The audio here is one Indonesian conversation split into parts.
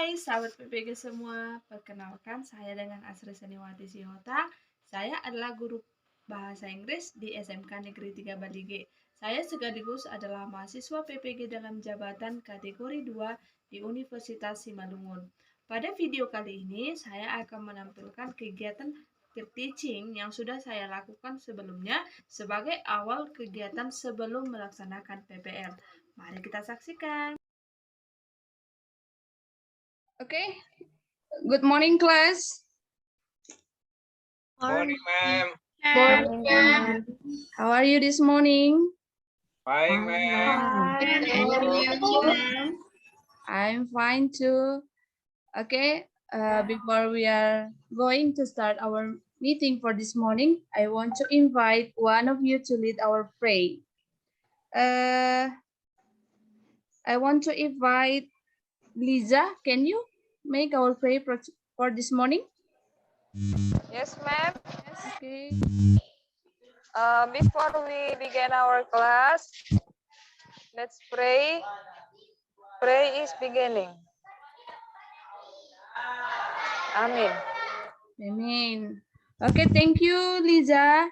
Hai sahabat PPG semua, perkenalkan saya dengan Asri Seniwati Sihota. Saya adalah guru bahasa Inggris di SMK Negeri 3 Balige. Saya sekaligus adalah mahasiswa PPG dalam jabatan kategori 2 di Universitas Simalungun. Pada video kali ini, saya akan menampilkan kegiatan peer teaching yang sudah saya lakukan sebelumnya sebagai awal kegiatan sebelum melaksanakan PPL. Mari kita saksikan. Okay, good morning, class. Morning, ma'am. Morning, ma'am. How are you this morning? Fine, ma'am. I'm fine too. Okay, before we are going to start our meeting for this morning, I want to invite one of you to lead our prayer. I want to invite Liza. Can you make our prayer for this morning? Yes, ma'am. Okay. Before we begin our class, let's pray. Pray is beginning. Amen. Amen. Okay, thank you, Liza.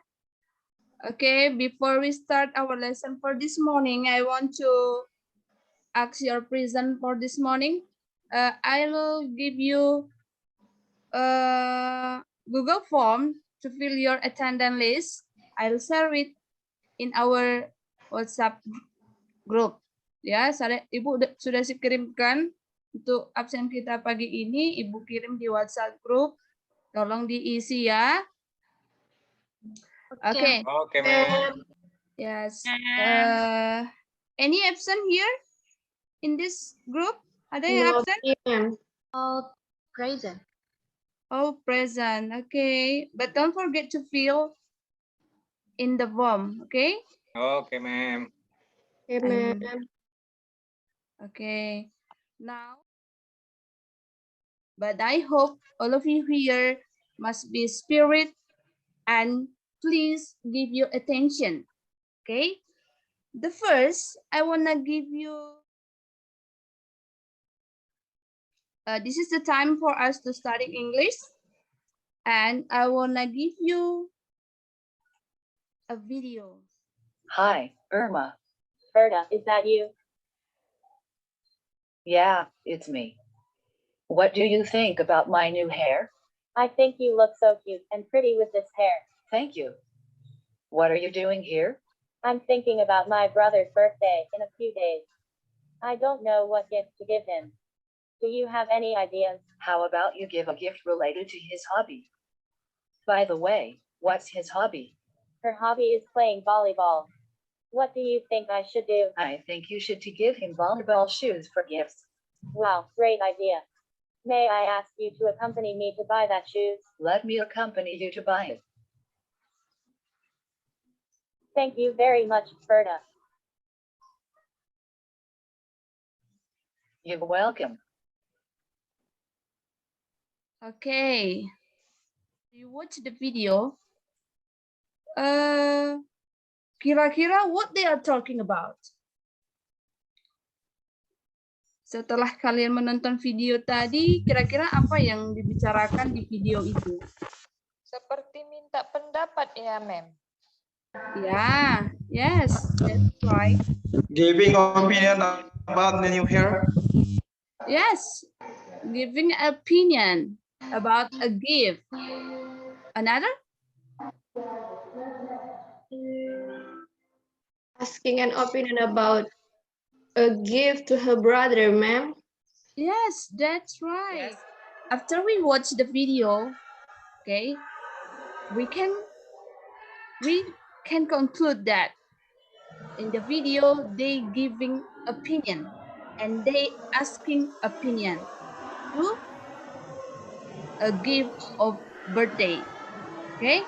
Okay, before we start our lesson for this morning, I want to ask your present for this morning. I'll give you a Google form to fill your attendance list. I'll share it in our WhatsApp group. Ya, Ibu sudah kirimkan untuk absen kita pagi ini. Ibu kirim di WhatsApp group. Tolong diisi ya. Okay. Okay, ma'am. Yes. Any absent here in this group? Ada yang absent? All present. Oh, present. Okay. But don't forget to fill in the form. Okay. Okay, ma'am. Okay. Now, but I hope all of you here must be spirit and please give your attention. Okay. The first, I want to give you this is the time for us to study English, and I want to give you a video. Hi, Irma. Berta, is that you? Yeah, it's me. What do you think about my new hair? I think you look so cute and pretty with this hair. Thank you. What are you doing here? I'm thinking about my brother's birthday in a few days. I don't know what gift to give him. Do you have any ideas? How about you give a gift related to his hobby? By the way, what's his hobby? Her hobby is playing volleyball. What do you think I should do? I think you should to give him volleyball shoes for gifts. Wow, great idea. May I ask you to accompany me to buy that shoes? Let me accompany you to buy it. Thank you very much, Berta. You're welcome. Okay. You watch the video. Kira-kira what they are talking about? Setelah kalian menonton video tadi, kira-kira apa yang dibicarakan di video itu? Seperti minta pendapat ya, ma'am. Yeah, yes, that's right. Giving opinion about the new hair. Yes, giving opinion about a gift. Another? Asking an opinion about a gift to her brother, ma'am. Yes, that's right. Yes. After we watch the video, okay, we can conclude that in the video they giving opinion and they asking opinion to a gift of birthday. Okay.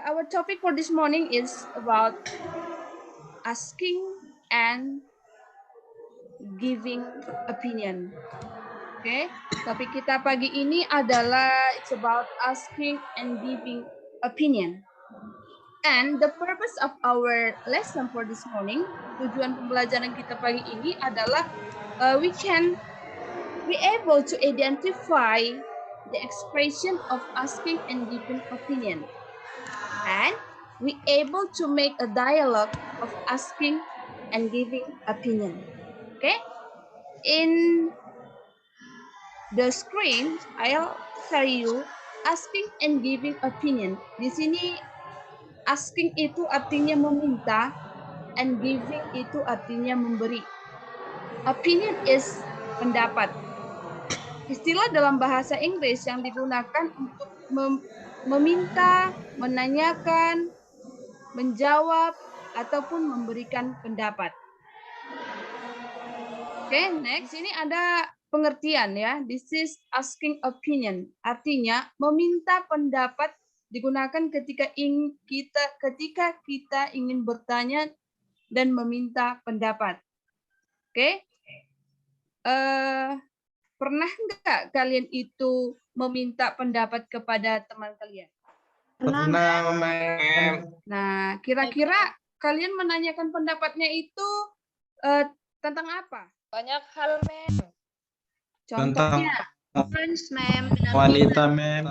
Our topic for this morning is about asking and giving opinion. Okay, topik kita pagi ini adalah it's about asking and giving opinion. And the purpose of our lesson for this morning, tujuan pembelajaran kita pagi ini adalah we can be able to identify the expression of asking and giving opinion. And we able to make a dialogue of asking and giving opinion. Okay? In the screen, I'll show you asking and giving opinion. Di sini asking itu artinya meminta and giving itu artinya memberi. Opinion is pendapat. Istilah dalam bahasa Inggris yang digunakan untuk meminta, menanyakan, menjawab, ataupun memberikan pendapat. Oke, next. Ini ada pengertian ya. This is asking opinion. Artinya meminta pendapat digunakan ketika kita ingin bertanya dan meminta pendapat. Oke. Pernah nggak kalian itu meminta pendapat kepada teman kalian? Pernah, ma'am. Nah, kira-kira kalian menanyakan pendapatnya itu tentang apa? Banyak hal, Mem. Contohnya Friends, ma'am. Wanita, ma'am.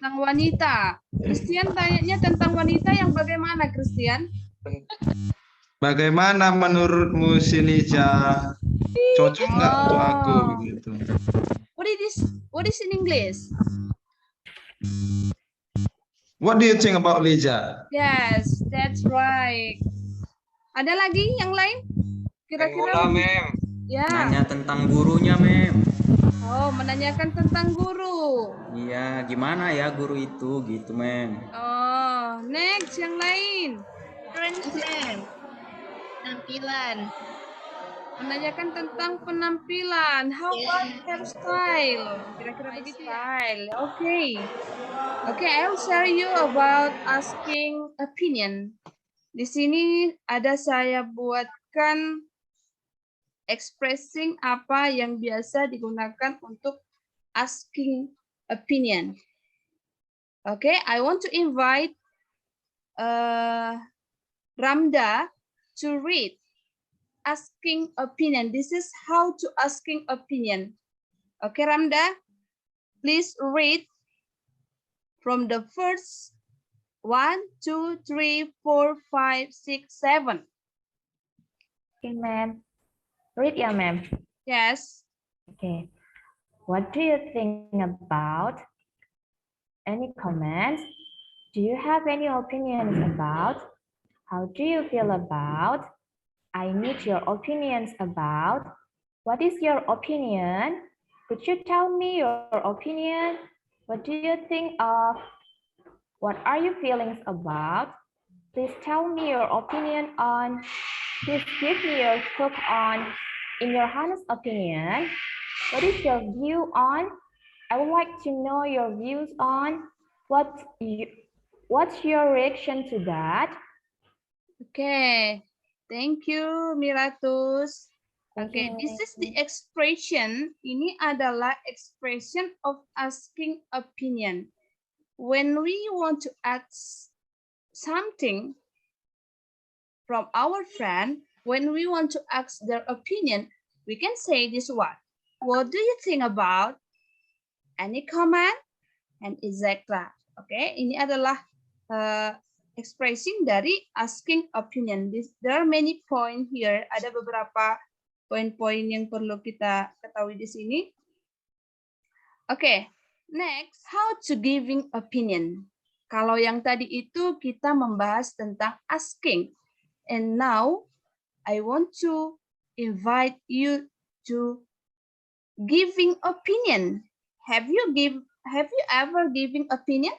tentang wanita. Christian tanyanya tentang wanita yang bagaimana, Christian? Bagaimana menurutmu si Liza? Cocok nggak untuk aku gitu? What is in English? What do you think about Liza? Yes, that's right. Ada lagi yang lain? Kira-kira? Mem. Ya. Nanya tentang gurunya, Mem. Oh, menanyakan tentang guru. Iya, gimana ya guru itu gitu, Mem. Oh, next yang lain. Friends, ma'am. Penampilan. Menanyakan tentang penampilan. How about hairstyle? Kira-kira begitu ya? Okay. Okay, I'll share you about asking opinion. Di sini ada saya buatkan expressing apa yang biasa digunakan untuk asking opinion. Okay, I want to invite Ramda to read asking opinion. This is how to asking opinion. Okay, Ramda, please read from the first 1, 2, 3, 4, 5, 6, 7. Okay, ma'am. Read, yeah, ma'am. Yes. Okay. What do you think about? Any comments? Do you have any opinions about? How do you feel about? I need your opinions about. What is your opinion? Could you tell me your opinion? What do you think of? What are your feelings about? Please tell me your opinion on. Please give me your thought on. In your honest opinion, what is your view on? I would like to know your views on. What's your reaction to that? Okay. Thank you, Miratus. Okay, this is the expression. Ini adalah expression of asking opinion. When we want to ask something from our friend, when we want to ask their opinion, we can say this one. What do you think about? Any comment? And etc. Okay, ini adalah expressing dari asking opinion. There are many points here. Ada beberapa poin-poin yang perlu kita ketahui di sini. Okay, next, how to giving opinion. Kalau yang tadi itu kita membahas tentang asking. And now, I want to invite you to giving opinion. Have you ever giving opinion?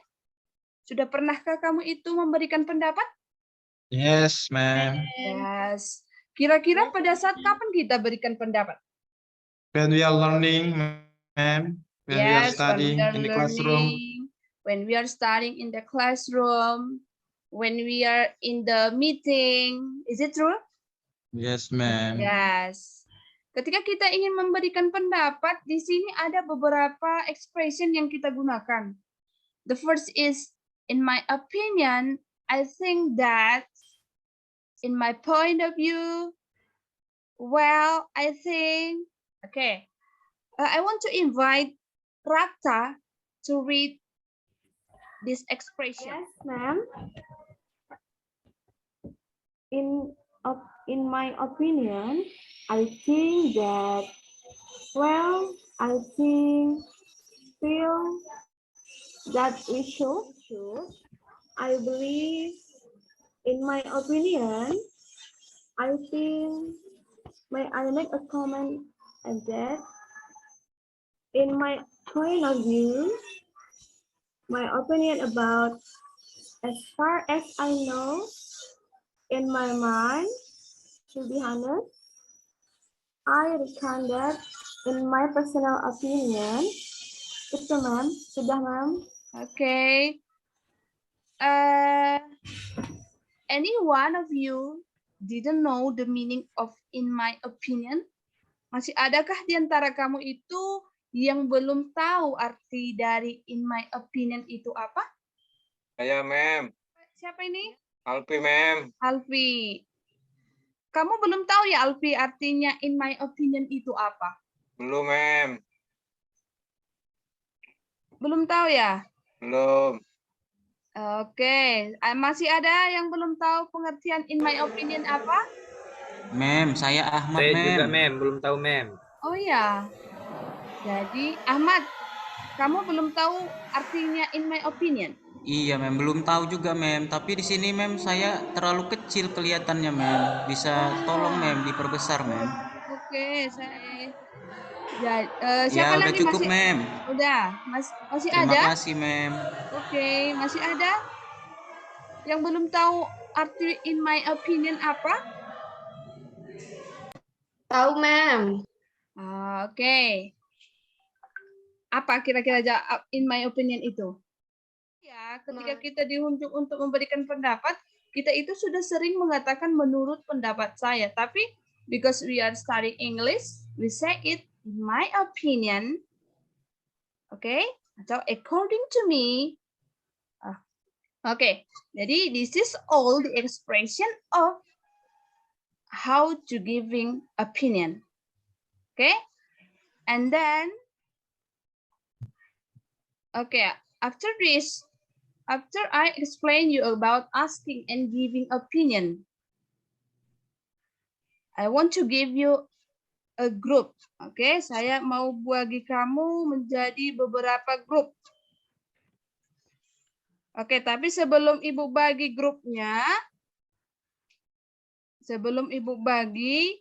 Sudah pernahkah kamu itu memberikan pendapat? Yes, ma'am. Yes. Kira-kira pada saat kapan kita berikan pendapat? When we are learning, ma'am. When we are studying in the classroom. When we are studying in the classroom. When we are in the meeting. Is it true? Yes, ma'am. Yes. Ketika kita ingin memberikan pendapat, di sini ada beberapa expression yang kita gunakan. The first is in my opinion, I think that in my point of view, well, I think, okay. I want to invite Rakta to read this expression. Yes, ma'am. In my opinion, I think that, well, I think, feel that we should. I believe, in my opinion, I think, may I make a comment and that, in my point of view, my opinion about, as far as I know, in my mind, to be honest, I reckon that in my personal opinion, itu ma'am, sudah ma'am. Okay. Any one of you didn't know the meaning of in my opinion? Masih adakah di antara kamu itu yang belum tahu arti dari in my opinion itu apa? Saya, ma'am. Siapa ini? Alfi, ma'am. Alfi. Kamu belum tahu ya Alfi artinya in my opinion itu apa? Belum, ma'am. Belum tahu ya? Belum. Oke, masih ada yang belum tahu pengertian in my opinion apa? Mem, saya Ahmad, Saya Mem. juga, Mem. Belum tahu, Mem. Oh ya. Jadi Ahmad, kamu belum tahu artinya in my opinion? Iya, Mem. Belum tahu juga, Mem. Tapi di sini, Mem, saya terlalu kecil kelihatannya, Mem. Bisa tolong, Mem, diperbesar, Mem. Oke, saya. Ya, Ya, siapa udah lagi cukup, masih? Mem. Udah, masih Terima ada? kasih, Mem. Oke, masih ada yang belum tahu arti in my opinion apa? Tahu ma'am. Oke. Apa kira-kira in my opinion itu? Ya, ketika kita diunjuk untuk memberikan pendapat, kita itu sudah sering mengatakan menurut pendapat saya. Tapi because we are studying English, we say it in my opinion. Okay? Atau according to me. Okay. Jadi this is all the expression of how to giving opinion. Okay? And then okay, after this, after I explain you about asking and giving opinion, I want to give you a group. Oke, saya mau bagi kamu menjadi beberapa grup. Oke, tapi sebelum Ibu bagi grupnya, sebelum Ibu bagi,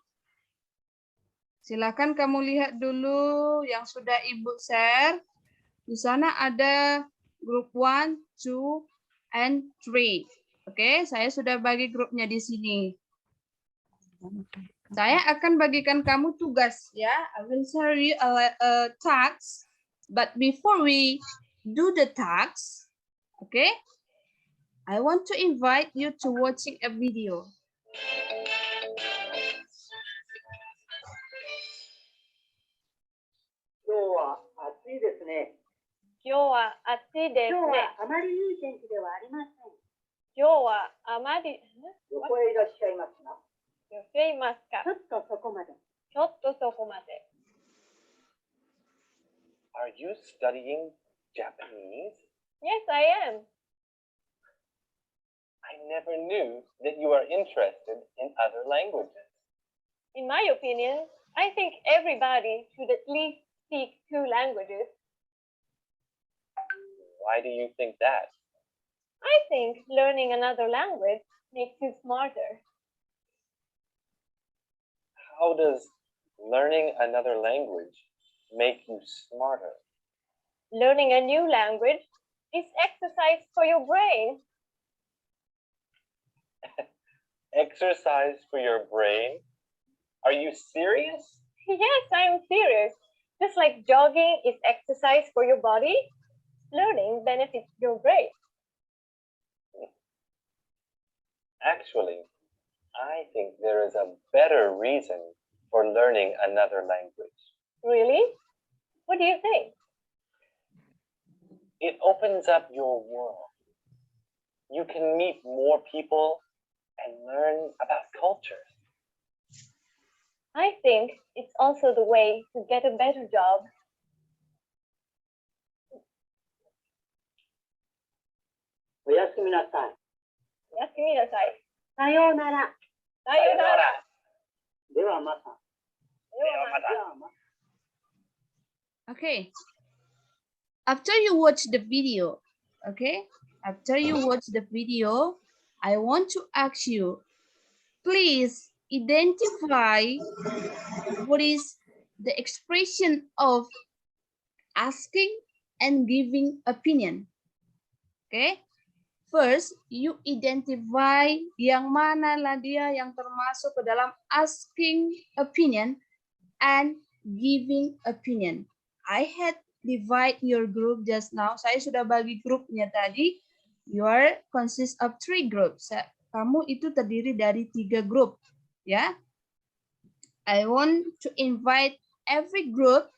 silakan kamu lihat dulu yang sudah Ibu share. Di sana ada grup 1, 2, and 3. Oke, saya sudah bagi grupnya di sini. Saya akan bagikan kamu tugas ya. I will share you a task. But before we do the task, okay, I want to invite you to watching a video. Are you studying Japanese? Yes, I am. I never knew that you are interested in other languages. In my opinion, I think everybody should at least speak 2 languages. Why do you think that? I think learning another language makes you smarter. How does learning another language make you smarter? Learning a new language is exercise for your brain. Exercise for your brain? Are you serious? Yes, I'm serious. Just like jogging is exercise for your body, learning benefits your brain. Actually, I think there is a better reason for learning another language. Really? What do you think? It opens up your world. you can meet more people and learn about cultures. I think it's also the way to get a better job. Oyasuminasai. Yasuminasai. Sayonara. Sayonara. Dewa mata. Okay. After you watch the video, okay? After you watch the video, I want to ask you, please identify what is the expression of asking and giving opinion. Okay? First, you identify yang mana lah dia yang termasuk ke dalam asking opinion and giving opinion. I had divide your group just now. Saya sudah bagi grupnya tadi. You are consist of 3 groups. Kamu itu terdiri dari 3 grup, ya. I want to invite every group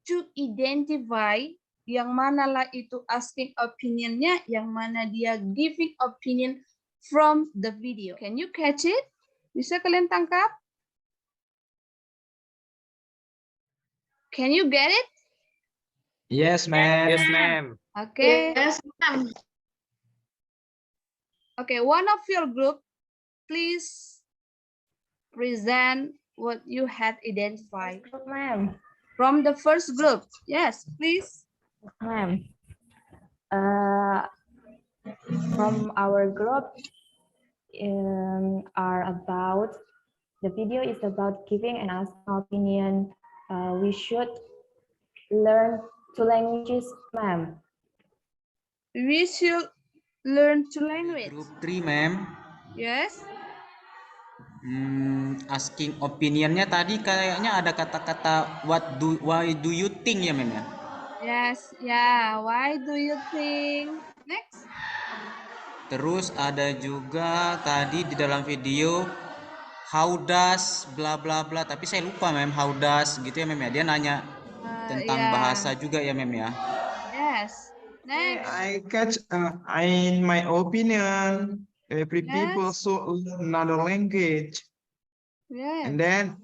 to identify yang mana lah itu asking opinionnya, yang mana dia giving opinion from the video. Can you catch it? Bisa kalian tangkap? Can you get it? Yes, ma'am. Yes, ma'am. Okay. Yes, ma'am. Okay, one of your group, please present what you had identified. Ma'am. From the first group. Yes, please. Ma'am. From our group are about, the video is about giving and asking opinion. We should learn 2 languages, ma'am. We should learn 2 languages. Group 3, ma'am. Yes. Asking opinionnya tadi kayaknya ada kata-kata why do you think ya, ma'am ya? Yes, yeah. Why do you think? Next. Terus ada juga tadi di dalam video how does bla bla bla, tapi saya lupa ma'am how does gitu ya ma'am ya. Dia nanya tentang bahasa juga ya ma'am ya. Yes. Next. I catch, in my opinion, every people should learn another language. Yes. And then,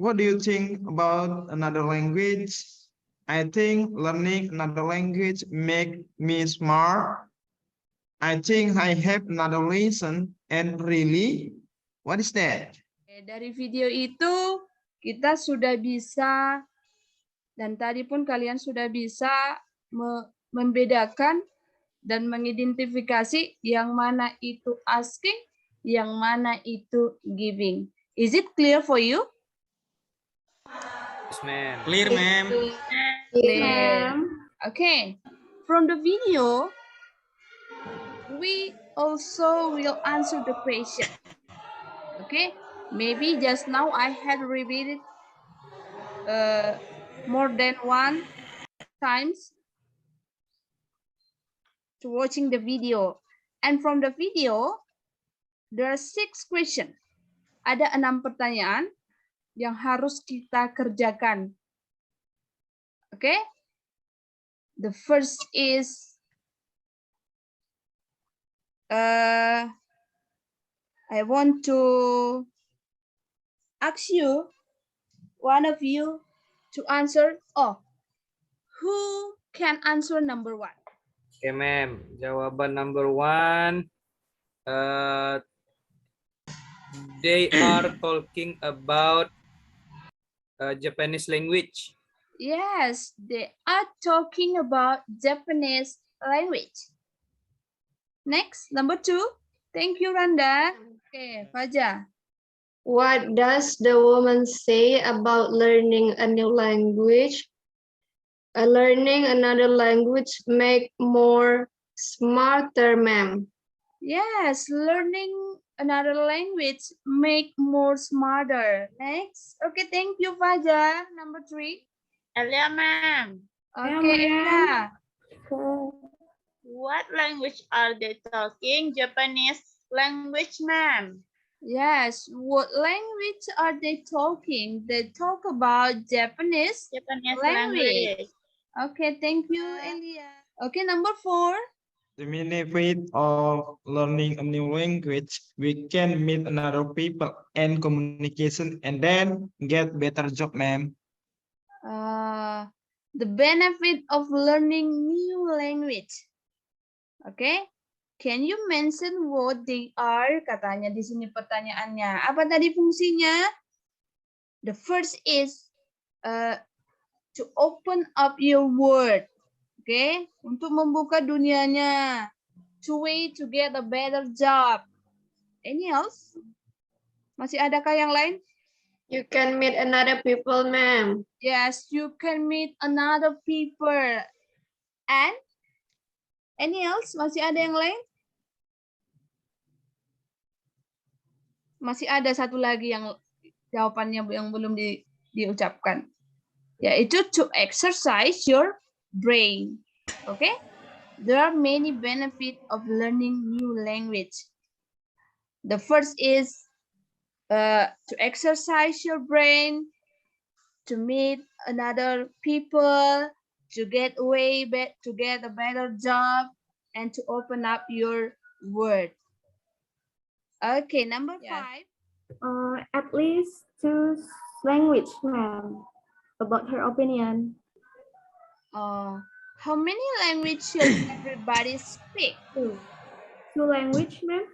what do you think about another language? I think learning another language make me smart. I think I have another lesson. And really, what is that? Dari video itu kita sudah bisa, dan tadi pun kalian sudah bisa membedakan dan mengidentifikasi yang mana itu asking, yang mana itu giving. Is it clear for you? Yes, ma'am. Clear, ma'am. Clear. Okay. From the video, we also will answer the question. Okay. Maybe just now I had repeated more than 1 times to watching the video. And from the video, there are 6 questions. Ada 6 pertanyaan yang harus kita kerjakan. Okay? The first is I want to ask you, one of you, to answer. Oh, who can answer number 1? Okay, ma'am. Jawaban number 1. They are talking about Japanese language. Yes, they are talking about Japanese language. Next, number 2. Thank you, Randa. Okay, Faja. What does the woman say about learning a new language? Learning another language make more smarter, ma'am. Yes, learning another language make more smarter. Next. Okay, thank you, Faja. Number 3. Elia, ma'am. Okay, Elia. What language are they talking? Japanese language, ma'am. Yes, what language are they talking? They talk about Japanese Japanese language. language. Okay, thank you, Elia. Okay, number 4. The benefit of learning a new language, we can meet another people and communication and then get better job, ma'am. The benefit of learning new language. Okay, can you mention what they are? Katanya di sini pertanyaannya. Apa tadi fungsinya? The first is to open up your world. Okay, untuk membuka dunianya. To way to get a better job. Any else? Masih adakah yang lain? You can meet another people, ma'am. Yes, you can meet another people. And any else? Masih ada yang lain? Masih ada satu lagi yang jawabannya yang belum diucapkan. Yaitu to exercise your brain. Okay? There are many benefits of learning new language. The first is to exercise your brain, to meet another people, to get to get a better job, and to open up your world. Okay, number 5. At least 2 language, ma'am. About her opinion. How many languages should everybody speak? 2 language, ma'am?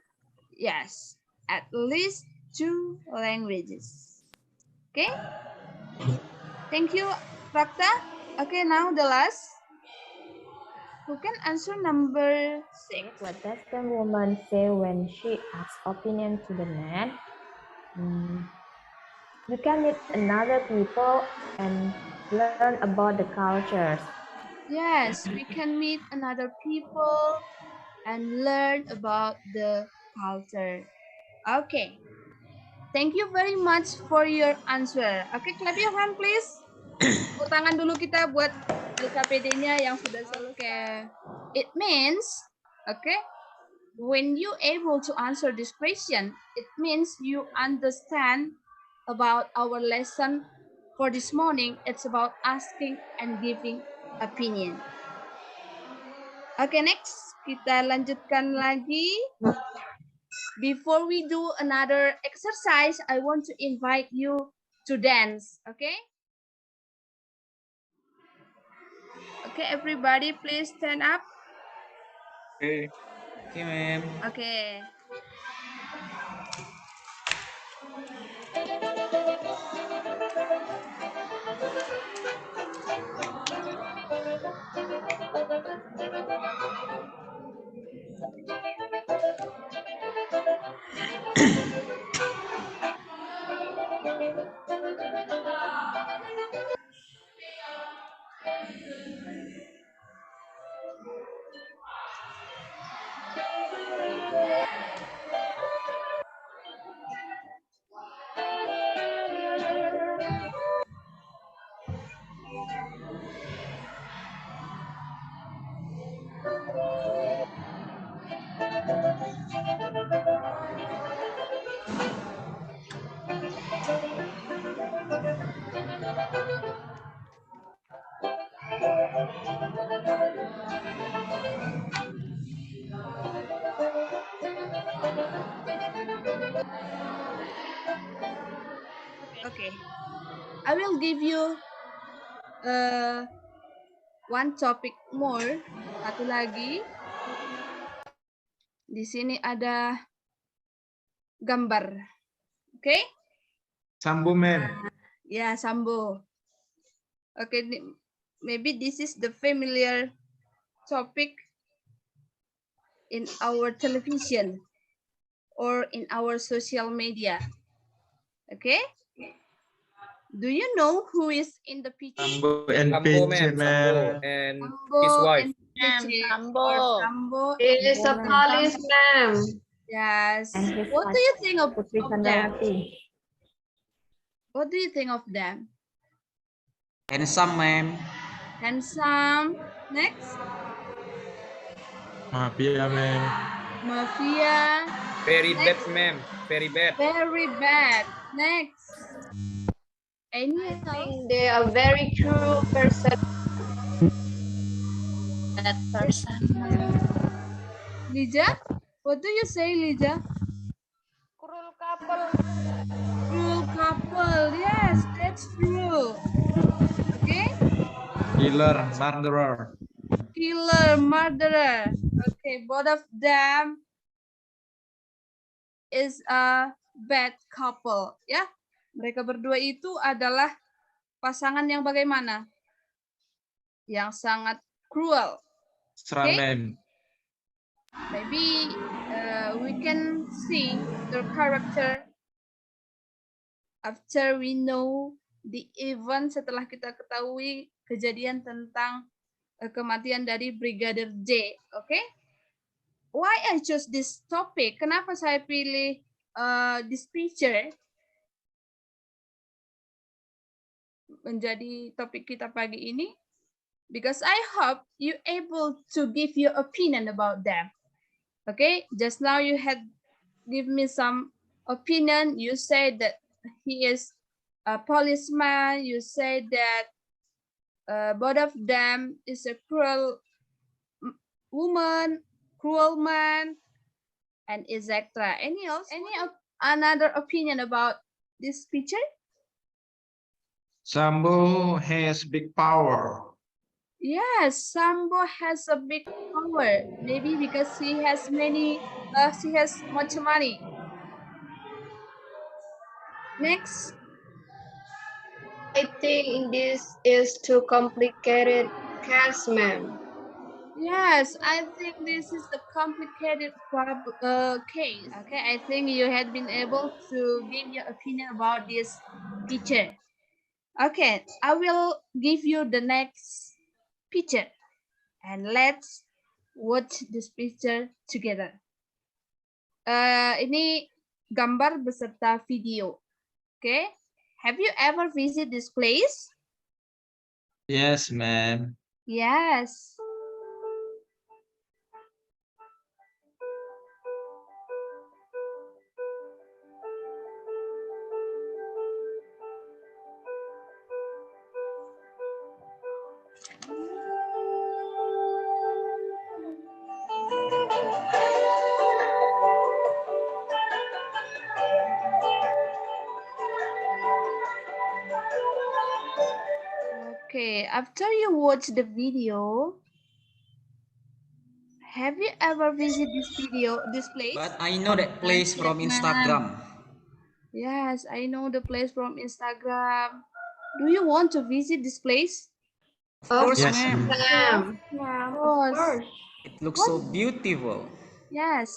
Yes, at least 2 languages. Okay. Thank you, Prakta. Okay, now the last. Who can answer number 6? What does the woman say when she asks opinion to the man? You can meet another people and learn about the cultures. Yes, we can meet another people and learn about the culture. Okay. Thank you very much for your answer. Okay, clap your hand please. Tepuk tangan dulu kita buat LKPD-nya yang sudah selesai. It means, okay, when you able to answer this question, it means you understand about our lesson for this morning. It's about asking and giving opinion. Okay, next kita lanjutkan lagi. Before we do another exercise, I want to invite you to dance. Okay? Okay, everybody, please stand up. Okay. Okay, ma'am. Okay. Okay, I will give you one topic more. Satu lagi. Di sini ada gambar. Okay? Sambo, ma'am. Yeah, Sambo. Okay, maybe this is the familiar topic in our television or in our social media. Okay? Do you know who is in the picture? Sambo and Pinche, ma'am. And Sambo his wife. and Pinche, Sambo. or Sambo It is a and police, ma'am. Yes. And his What do wife, you think of Putri them? Chandrawati. What do you think of them? Handsome, ma'am. Handsome. Next. Mafia, ma'am. Mafia. Very bad, Next. ma'am. Very bad. Very bad. Next. Any I else? think they are very cruel person. That person. Lija, what do you say, Lija? Cruel couple. Cruel couple. Yes, that's true. Okay. Killer, murderer. Killer, murderer. Okay, both of them is a bad couple. Ya, mereka berdua itu adalah pasangan yang bagaimana? Yang sangat cruel. Serangan. Maybe we can see their character after we know the event, setelah kita ketahui kejadian tentang kematian dari Brigadir J. Oke? Why I choose this topic? Kenapa saya pilih this picture menjadi topik kita pagi ini? Because I hope you able to give your opinion about them. Okay, just now you had give me some opinion. You said that he is a policeman. You said that both of them is a cruel woman, cruel man, and etc. Any else? Another opinion about this picture? Sambo has big power. Yes, Sambo has a big power. Maybe because he has much money. Next. I think this is too complicated case, ma'am. Yes, I think this is the complicated case. Okay, I think you had been able to give your opinion about this picture. Okay, I will give you the next picture. And let's watch this picture together. Ini gambar beserta video. Okay, have you ever visited this place? Yes, ma'am. Yes. Okay, after you watch the video, have you ever visited this place? But I know that place from Instagram. Yes, I know the place from Instagram. Do you want to visit this place? Of course, Yes, ma'am. Ma'am, Of course. It looks so beautiful. Yes.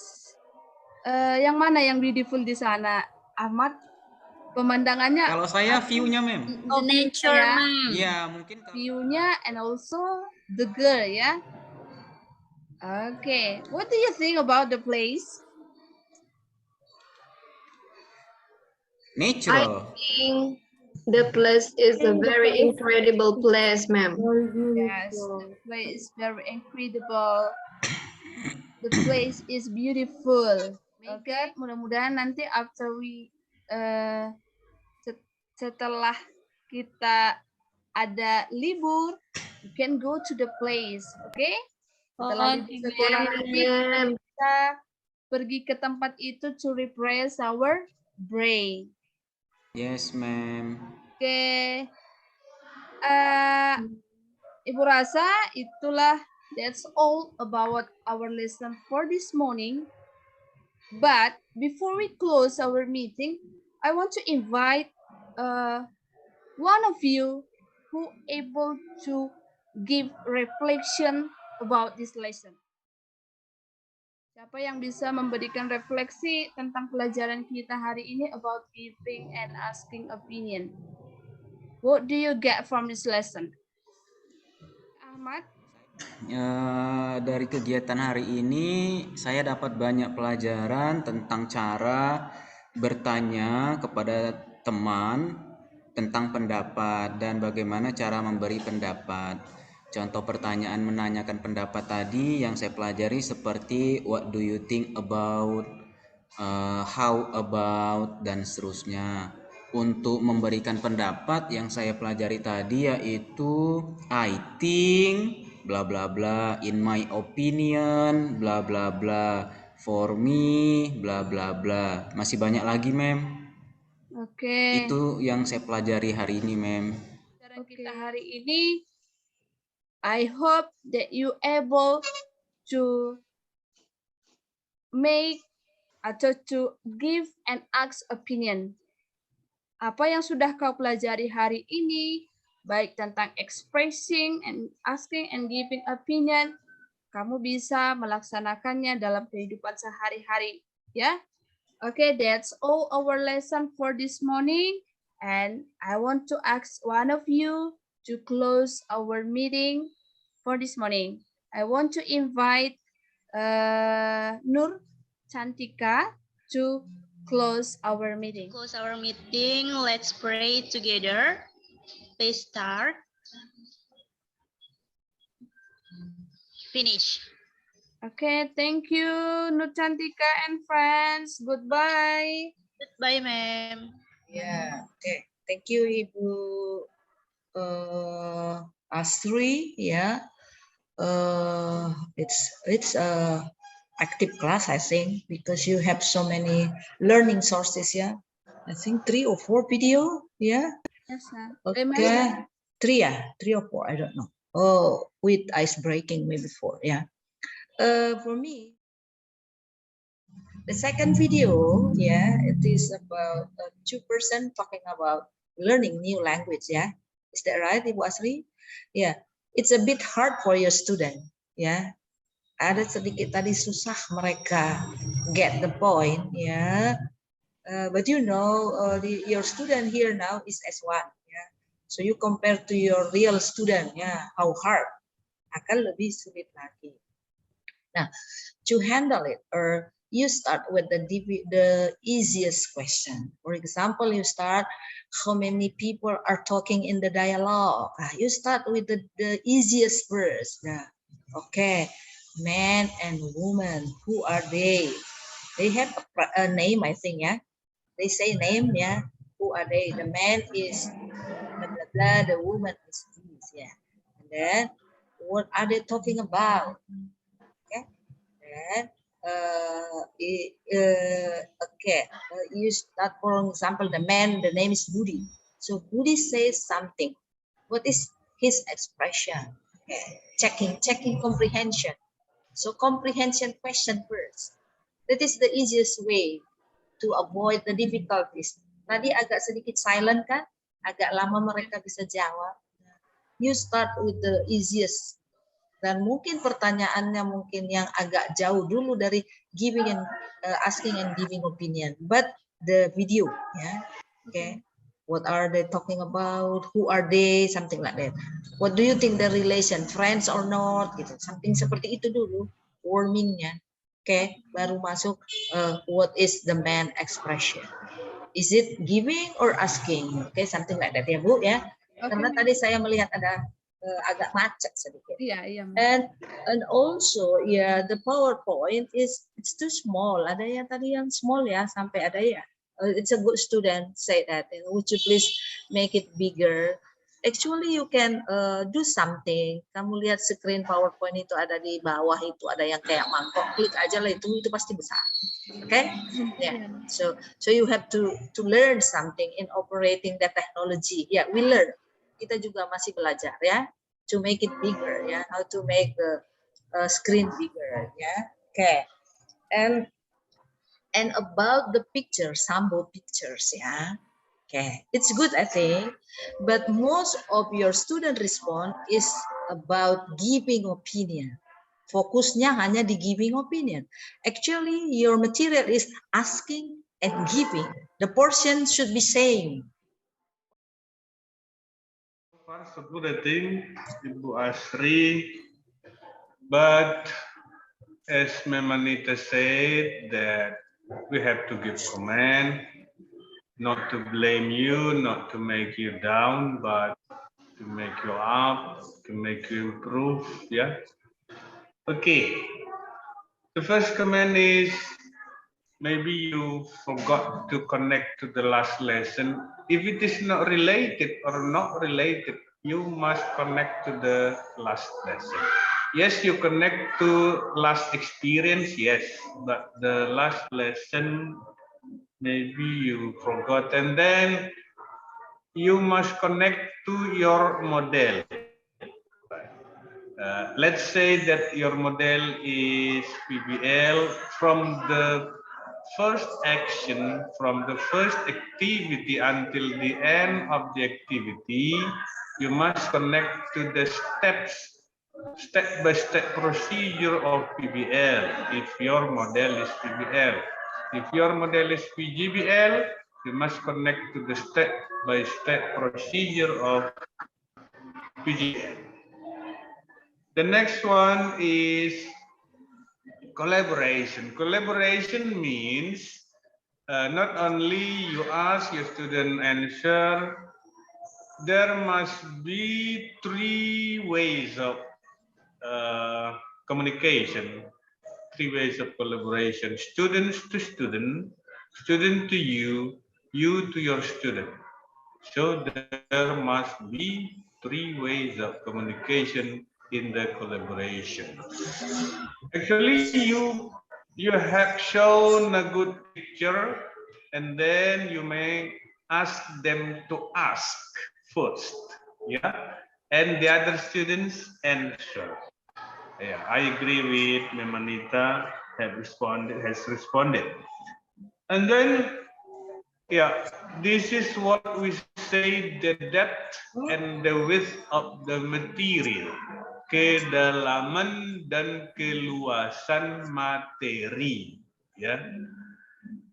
Yang mana yang beautiful di sana, Ahmad? Pemandangannya. Kalau saya view-nya, ma'am. The nature, ya. Iya, mungkin View-nya and also the girl, ya. Okay, what do you think about the place? natural. I think the place is a very incredible place, ma'am. Yes, the place is very incredible. The place is beautiful. Okay, mudah-mudahan nanti after we setelah kita ada libur, you can go to the place, okay? Setelah libur kita pergi ke tempat itu to refresh our brain. Yes, ma'am. Oke. Ibu rasa itulah that's all about our lesson for this morning. But before we close our meeting, I want to invite one of you who able to give reflection about this lesson. Siapa yang bisa memberikan refleksi tentang pelajaran kita hari ini about giving and asking opinion? What do you get from this lesson? Ahmad? Dari kegiatan hari ini saya dapat banyak pelajaran tentang cara bertanya kepada teman tentang pendapat dan bagaimana cara memberi pendapat. Contoh pertanyaan menanyakan pendapat tadi yang saya pelajari seperti what do you think about, how about, dan seterusnya. Untuk memberikan pendapat yang saya pelajari tadi yaitu I think, bla bla bla, in my opinion, bla bla bla, for me, bla bla bla. Masih banyak lagi, Mem. Oke. Itu yang saya pelajari hari ini, Mem. Pelajaran kita hari ini, I hope that you able to make atau to give and ask opinion. Apa yang sudah kau pelajari hari ini, baik tentang expressing and asking and giving opinion, kamu bisa melaksanakannya dalam kehidupan sehari-hari, ya. Okay, that's all our lesson for this morning, and I want to ask one of you to close our meeting for this morning. I want to invite Nur Chantika to close our meeting. Close our meeting. Let's pray together. Please start. Finish. Okay, thank you, Nur Chantika and friends. Goodbye. Goodbye, ma'am. Yeah, okay. Thank you, Ibu Asri. Yeah, it's a active class, I think, because you have so many learning sources. Yeah, I think 3 or 4 video. Yeah. Yes, sir. Okay, 3 or 4. I don't know. Oh, with ice breaking maybe 4. Yeah. For me, the second video, yeah, it is about 2% talking about learning new language. Yeah, is that right, Ibu Asri? Yeah, it's a bit hard for your student. Yeah, ada sedikit tadi susah mereka get the point. Yeah, but you know, your student here now is S1. Yeah, so you compare to your real student. Yeah, how hard? Akan lebih sulit lagi. Now, to handle it, or you start with the easiest question. For example, you start, how many people are talking in the dialogue? You start with the easiest verse. Okay, man and woman, who are they? They have a name, I think, yeah? They say name, yeah? Who are they? The man is blah, blah, blah, the woman is this, yeah? And then, what are they talking about? And you start, for example, the man, the name is Budi. So Budi says something. What is his expression? Okay. Checking comprehension. So comprehension question first. That is the easiest way to avoid the difficulties. Tadi agak sedikit silent kan? Agak lama mereka bisa jawab. You start with the easiest. Dan mungkin pertanyaannya mungkin yang agak jauh dulu dari giving and asking and giving opinion, but the video, yeah, okay, what are they talking about, who are they, something like that. What do you think the relation, friends or not, gitu, something seperti itu dulu, warmingnya, okay, baru masuk what is the man expression, is it giving or asking, okay, something like that ya Bu ya, karena tadi saya melihat ada agak macet sedikit. Iya. And also, yeah, the PowerPoint it's too small. Ada ya tadi yang small ya, sampai ada ya. It's a good student say that. Would you please make it bigger? Actually, you can do something. Kamu lihat screen PowerPoint itu ada di bawah itu ada yang kayak mangkok. Klik aja lah itu pasti besar. Okay? Yeah. So you have to learn something in operating the technology. Yeah, we learn. Kita juga masih belajar ya, to make it bigger ya, how to make the screen bigger ya. Okay, and about the picture, sambo pictures ya. Okay, it's good I think, but most of your student response is about giving opinion. Fokusnya hanya di giving opinion. Actually, your material is asking and giving. The portion should be same. So good, I think, Ibu Asri, but as Ma'am Anita said, that we have to give comment, not to blame you, not to make you down, but to make you up, to make you improve, yeah? Okay, the first comment is, maybe you forgot to connect to the last lesson. If it is not related or not related, you must connect to the last lesson. Yes, you connect to last experience, yes, but the last lesson maybe you forgot, and then you must connect to your model. Let's say that your model is PBL. From the first action, from the first activity until the end of the activity, you must connect to the step-by-step procedure of PBL if your model is PBL. If your model is PGBL, you must connect to the step-by-step procedure of PGBL. The next one is collaboration. Collaboration means not only you ask your student answer, there must be 3 ways of communication, 3 ways of collaboration: students to student, student to you, you to your student. So there must be 3 ways of communication in the collaboration. Actually, you have shown a good picture, and then you may ask them to ask first, yeah, and the other students answer. Yeah, I agree with Memanita has responded. And then, yeah, this is what we say, the depth and the width of the material. Kedalaman dan keluasan materi. Ya.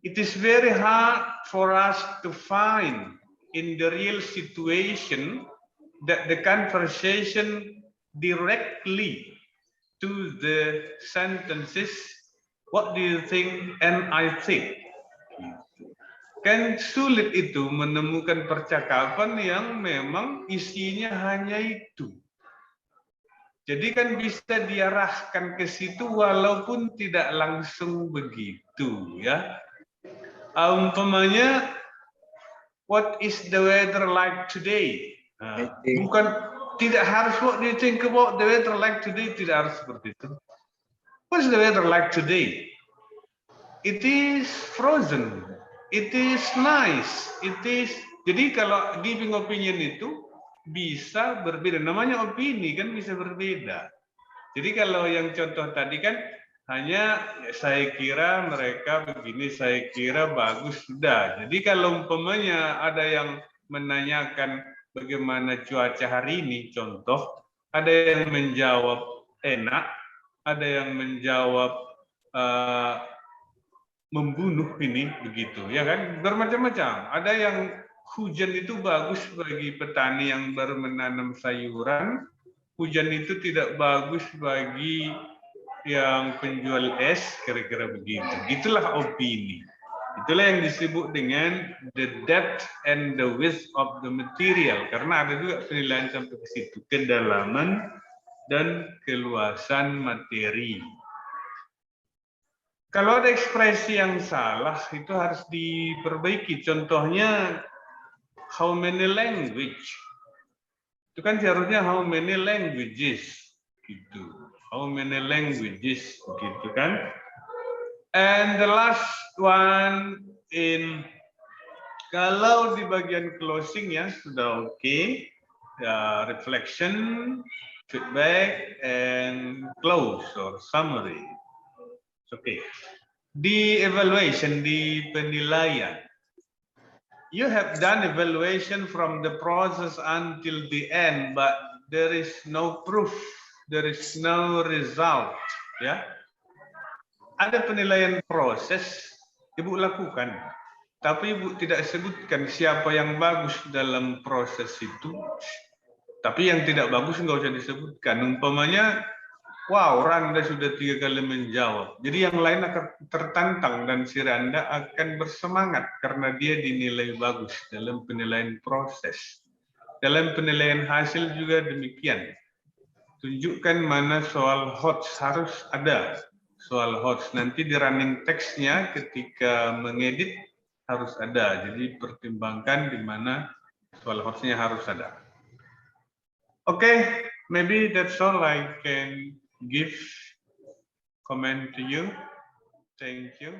It is very hard for us to find in the real situation that the conversation directly to the sentences, what do you think and I think. Kan sulit itu menemukan percakapan yang memang isinya hanya itu. Jadi kan bisa diarahkan ke situ walaupun tidak langsung begitu, ya. Umpamanya, what is the weather like today? Bukan, tidak harus what do you think about the weather like today, tidak harus seperti itu. What's the weather like today? It is frozen. It is nice. It is. Jadi kalau giving opinion itu bisa berbeda. Namanya opini kan bisa berbeda. Jadi kalau yang contoh tadi kan hanya saya kira mereka begini, saya kira bagus, sudah. Jadi kalau umpamanya ada yang menanyakan bagaimana cuaca hari ini, contoh, ada yang menjawab enak, ada yang menjawab membunuh ini begitu, ya kan, bermacam-macam. Ada yang hujan itu bagus bagi petani yang baru menanam sayuran, hujan itu tidak bagus bagi yang penjual es, kira-kira begitu. Itulah opini. Itulah yang disebut dengan the depth and the width of the material, karena ada juga penilaian sampai ke situ, kedalaman dan keluasan materi. Kalau ada ekspresi yang salah, itu harus diperbaiki. Contohnya, how many language? Itu kan seharusnya how many languages, gitu. How many languages, gitu kan? And the last one kalau di bagian closing ya sudah oke, reflection, feedback, and close or summary. Oke, di evaluation, di penilaian, you have done evaluation from the process until the end, but there is no proof, there is no result, ya. Ada penilaian proses, Ibu lakukan, tapi Ibu tidak sebutkan siapa yang bagus dalam proses itu, tapi yang tidak bagus nggak usah disebutkan. Umpamanya, wow, Randa sudah 3 kali menjawab. Jadi yang lain akan tertantang dan si Randa akan bersemangat karena dia dinilai bagus dalam penilaian proses. Dalam penilaian hasil juga demikian. Tunjukkan mana soal HOTS harus ada. Soal HOTS nanti di running text-nya ketika mengedit harus ada. Jadi pertimbangkan di mana soal HOTS-nya harus ada. Okay, maybe that's all I can give comment to you. Thank you.